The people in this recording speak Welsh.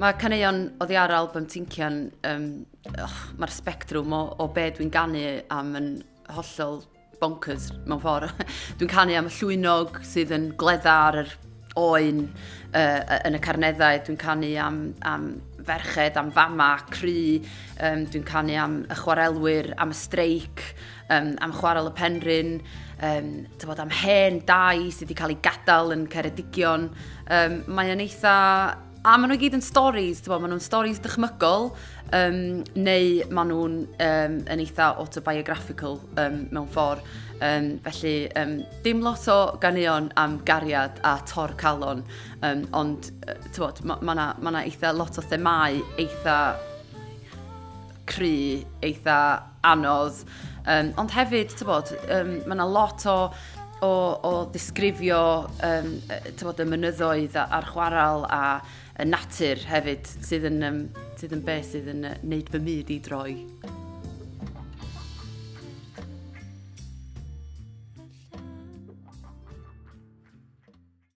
Mae Caneuon oddi ar album Tincian, mae'r spectrwm o be dwi'n ganu am yn hollol bonkers mewn ffordd. Dwi'n canu am y llwynog sydd yn gledda ar yr oen yn y carneddau. Dwi'n canu am ferched, am fama, cry. Dwi'n canu am y chwarelwyr, am y streic, am chwarel y penryn, am hen dau sydd wedi cael ei gadael yn Ceredigion. Mae'n eitha... A maen nhw gyd yn stories, maen nhw'n stories dychmygol, neu maen nhw'n yn eitha autobiographical mewn ffordd. Felly, dim lot o ganeuon am gariad a tor calon, ond mae yna eitha lot o themau, eitha cry, eitha anodd. Ond hefyd, mae yna lot o ddisgrifio y mynyddoedd a'r chwarel a y natur hefyd sydd yn beth sydd yn neud fy myd i droi.